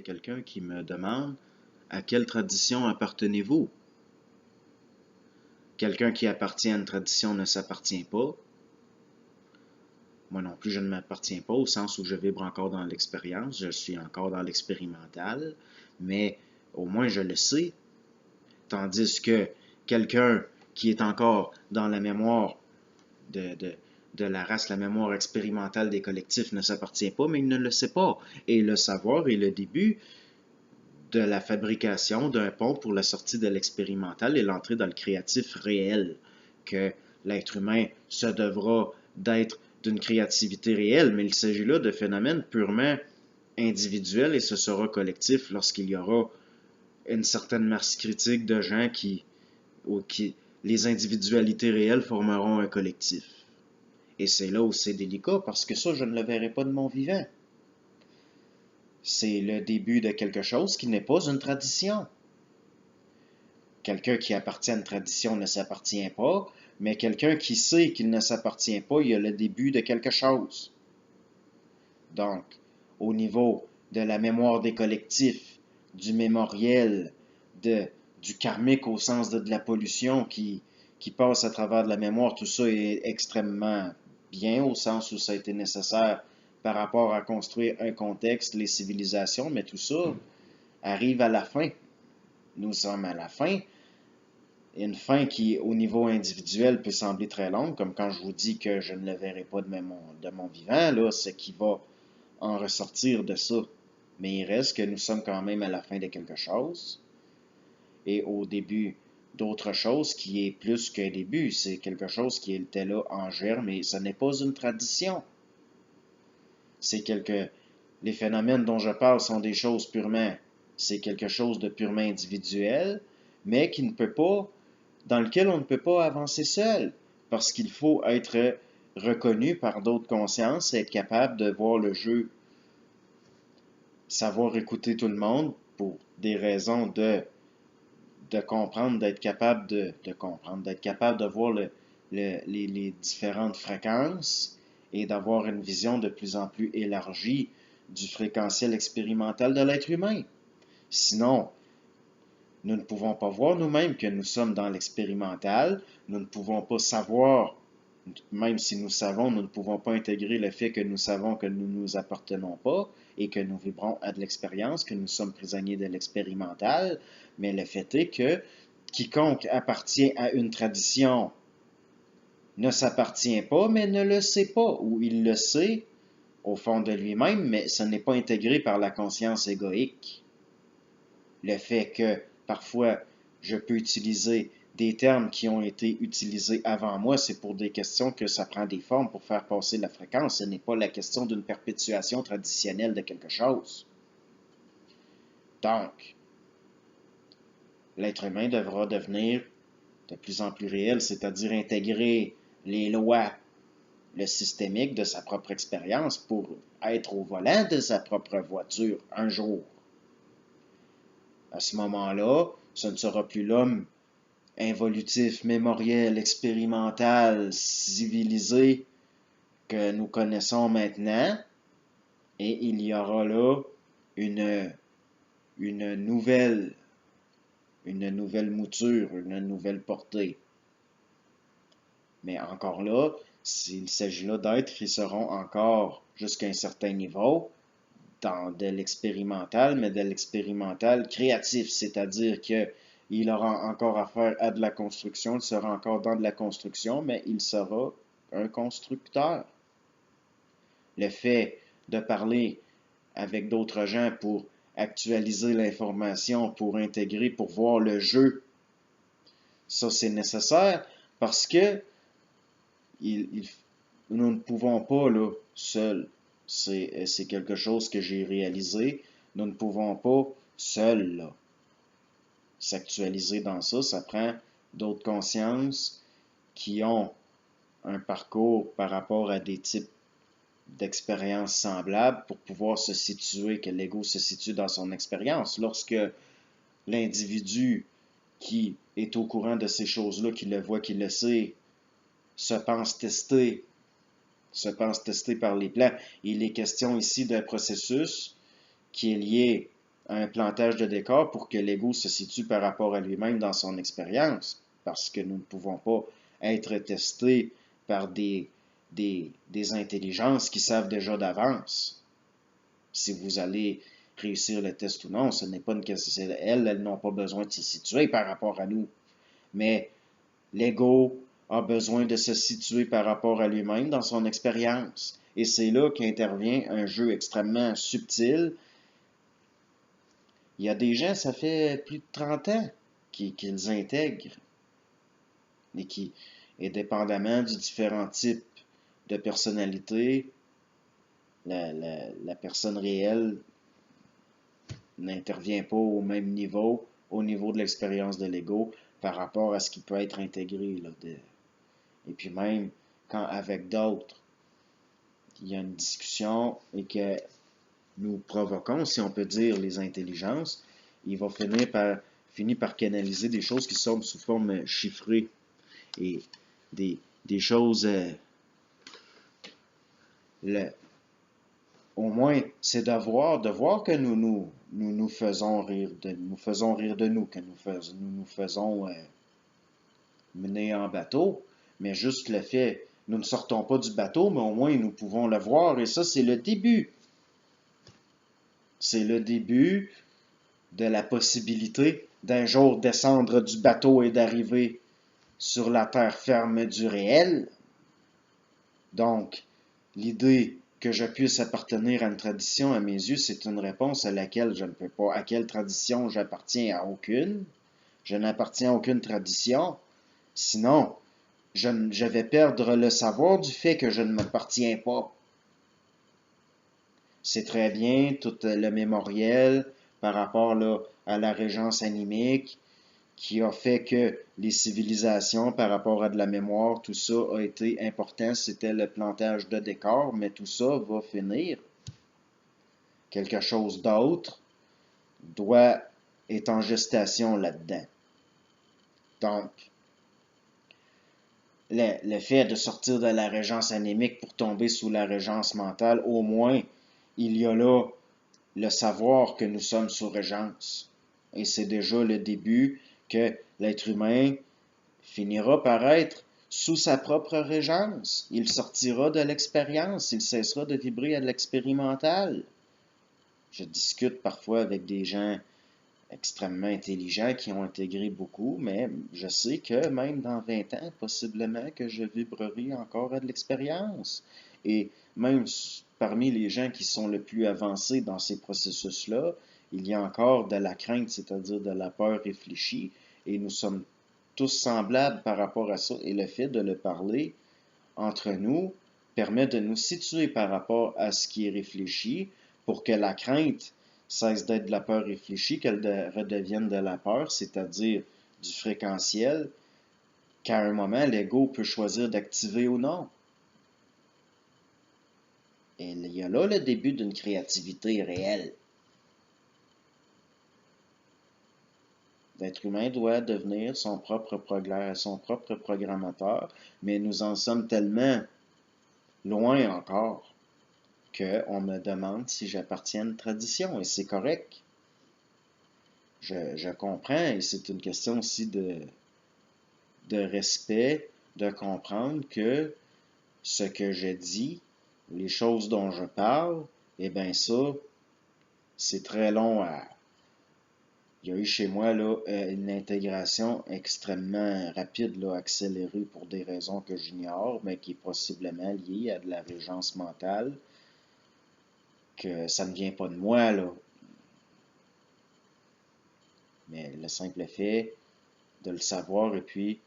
quelqu'un qui me demande à quelle tradition appartenez-vous? Quelqu'un qui appartient à une tradition ne s'appartient pas. Moi non plus, je ne m'appartiens pas au sens où je vibre encore dans l'expérience, je suis encore dans l'expérimental, mais au moins je le sais. Tandis que quelqu'un qui est encore dans la mémoire de, de, de la race, la mémoire expérimentale des collectifs ne s'appartient pas, mais il ne le sait pas. Et le savoir est le début de la fabrication d'un pont pour la sortie de l'expérimental et l'entrée dans le créatif réel, que l'être humain se devra d'être d'une créativité réelle, mais il s'agit là de phénomènes purement individuels et ce sera collectif lorsqu'il y aura une certaine masse critique de gens qui les individualités réelles formeront un collectif. Et c'est là où c'est délicat, parce que ça, je ne le verrai pas de mon vivant. C'est le début de quelque chose qui n'est pas une tradition. Quelqu'un qui appartient à une tradition ne s'appartient pas, mais quelqu'un qui sait qu'il ne s'appartient pas, il y a le début de quelque chose. Donc, au niveau de la mémoire des collectifs, du mémoriel, du karmique au sens de la pollution qui passe à travers de la mémoire, tout ça est extrêmement bien au sens où ça a été nécessaire par rapport à construire un contexte, les civilisations, mais tout ça arrive à la fin. Nous sommes à la fin. Une fin qui, au niveau individuel, peut sembler très longue, comme quand je vous dis que je ne le verrai pas de mon vivant, là, ce qui va en ressortir de ça. Mais il reste que nous sommes quand même à la fin de quelque chose et au début d'autre chose qui est plus qu'un début. C'est quelque chose qui était là en germe et ce n'est pas une tradition. Les phénomènes dont je parle sont des choses purement, c'est quelque chose de purement individuel, mais qui ne peut pas, dans lequel on ne peut pas avancer seul, parce qu'il faut être reconnu par d'autres consciences, être capable de voir le jeu, savoir écouter tout le monde pour des raisons de comprendre, d'être capable de comprendre, d'être capable de voir les différentes fréquences et d'avoir une vision de plus en plus élargie du fréquentiel expérimental de l'être humain. Sinon, nous ne pouvons pas voir nous-mêmes que nous sommes dans l'expérimental, nous ne pouvons pas savoir, même si nous savons, nous ne pouvons pas intégrer le fait que nous savons que nous ne nous appartenons pas et que nous vibrons à de l'expérience, que nous sommes prisonniers de l'expérimental, mais le fait est que quiconque appartient à une tradition ne s'appartient pas, mais ne le sait pas, ou il le sait au fond de lui-même, mais ce n'est pas intégré par la conscience égoïque. Le fait que parfois je peux utiliser des termes qui ont été utilisés avant moi, c'est pour des questions que ça prend des formes pour faire passer la fréquence. Ce n'est pas la question d'une perpétuation traditionnelle de quelque chose. Donc, l'être humain devra devenir de plus en plus réel, c'est-à-dire intégrer les lois, le systémique de sa propre expérience pour être au volant de sa propre voiture un jour. À ce moment-là, ce ne sera plus l'homme involutif, mémoriel, expérimental, civilisé que nous connaissons maintenant, et il y aura là une, une nouvelle mouture, une nouvelle portée. Mais encore là, s'il s'agit là d'êtres qui seront encore jusqu'à un certain niveau dans de l'expérimental, mais de l'expérimental créatif, c'est-à-dire qu'il aura encore affaire à de la construction, il sera encore dans de la construction, mais il sera un constructeur. Le fait de parler avec d'autres gens pour actualiser l'information, pour intégrer, pour voir le jeu, ça c'est nécessaire parce que nous ne pouvons pas là, seuls. C'est quelque chose que j'ai réalisé. Nous ne pouvons pas seuls là, s'actualiser dans ça. Ça prend d'autres consciences qui ont un parcours par rapport à des types d'expériences semblables pour pouvoir se situer, que l'ego se situe dans son expérience. Lorsque l'individu qui est au courant de ces choses-là, qui le voit, qui le sait, se pense testé par les plans. Il est question ici d'un processus qui est lié un plantage de décor pour que l'ego se situe par rapport à lui-même dans son expérience, parce que nous ne pouvons pas être testés par des intelligences qui savent déjà d'avance si vous allez réussir le test ou non. Ce n'est pas une question. Elles n'ont pas besoin de se situer par rapport à nous. Mais l'ego a besoin de se situer par rapport à lui-même dans son expérience. Et c'est là qu'intervient un jeu extrêmement subtil. Il y a des gens, ça fait plus de 30 ans qu'ils intègrent et dépendamment du différent type de personnalité, la personne réelle n'intervient pas au même niveau, au niveau de l'expérience de l'ego, par rapport à ce qui peut être intégré. Et puis même, quand avec d'autres, il y a une discussion et que nous provoquons, si on peut dire, les intelligences, il va finir par canaliser des choses qui sont sous forme chiffrée et des choses, le, au moins, c'est de voir que nous faisons rire de nous, que nous faisons mener en bateau, mais juste le fait, nous ne sortons pas du bateau, mais au moins nous pouvons le voir, et ça, c'est le début. C'est le début de la possibilité d'un jour descendre du bateau et d'arriver sur la terre ferme du réel. Donc, l'idée que je puisse appartenir à une tradition, à mes yeux, c'est une réponse à laquelle je ne peux pas. À quelle tradition j'appartiens? À aucune. Je n'appartiens à aucune tradition. Sinon, je vais perdre le savoir du fait que je ne m'appartiens pas. C'est très bien tout le mémoriel par rapport là, à la régence animique qui a fait que les civilisations par rapport à de la mémoire, tout ça a été important, c'était le plantage de décors, mais tout ça va finir. Quelque chose d'autre est en gestation là-dedans. Donc, le fait de sortir de la régence anémique pour tomber sous la régence mentale, au moins, il y a là le savoir que nous sommes sous régence. Et c'est déjà le début que l'être humain finira par être sous sa propre régence. Il sortira de l'expérience, il cessera de vibrer à l'expérimental. Je discute parfois avec des gens extrêmement intelligents qui ont intégré beaucoup, mais je sais que même dans 20 ans, possiblement que je vibrerai encore à de l'expérience. Et même parmi les gens qui sont le plus avancés dans ces processus-là, il y a encore de la crainte, c'est-à-dire de la peur réfléchie, et nous sommes tous semblables par rapport à ça, et le fait de le parler entre nous permet de nous situer par rapport à ce qui est réfléchi pour que la crainte cesse d'être de la peur réfléchie, qu'elle redevienne de la peur, c'est-à-dire du fréquentiel, qu'à un moment, l'ego peut choisir d'activer ou non. Et il y a là le début d'une créativité réelle. L'être humain doit devenir son propre programmateur, mais nous en sommes tellement loin encore qu'on me demande si j'appartiens à une tradition, et c'est correct. Je comprends, et c'est une question aussi de respect, de comprendre que ce que je dis, les choses dont je parle, eh bien ça, c'est très long à... Il y a eu chez moi là, une intégration extrêmement rapide, là, accélérée pour des raisons que j'ignore, mais qui est possiblement liée à de la régence mentale, que ça ne vient pas de moi, là. Mais le simple fait de le savoir et puis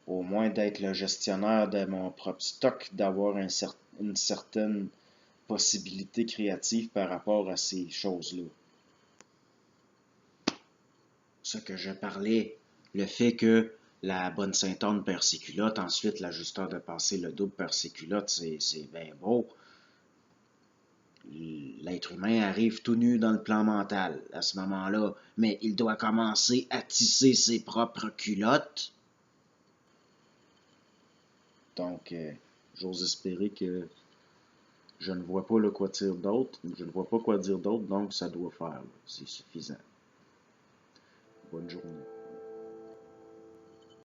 au moins d'être le gestionnaire de mon propre stock, d'avoir une certaine possibilité créative par rapport à ces choses-là. Ce que je parlais, le fait que la bonne Sainte-Anne perd ses culottes, ensuite l'ajusteur de passé, le double perd ses culottes, c'est bien beau. L'être humain arrive tout nu dans le plan mental à ce moment-là, mais il doit commencer à tisser ses propres culottes. Donc, j'ose espérer que Je ne vois pas le quoi dire d'autre. Je ne vois pas quoi dire d'autre, donc ça doit faire. C'est suffisant. Bonne journée.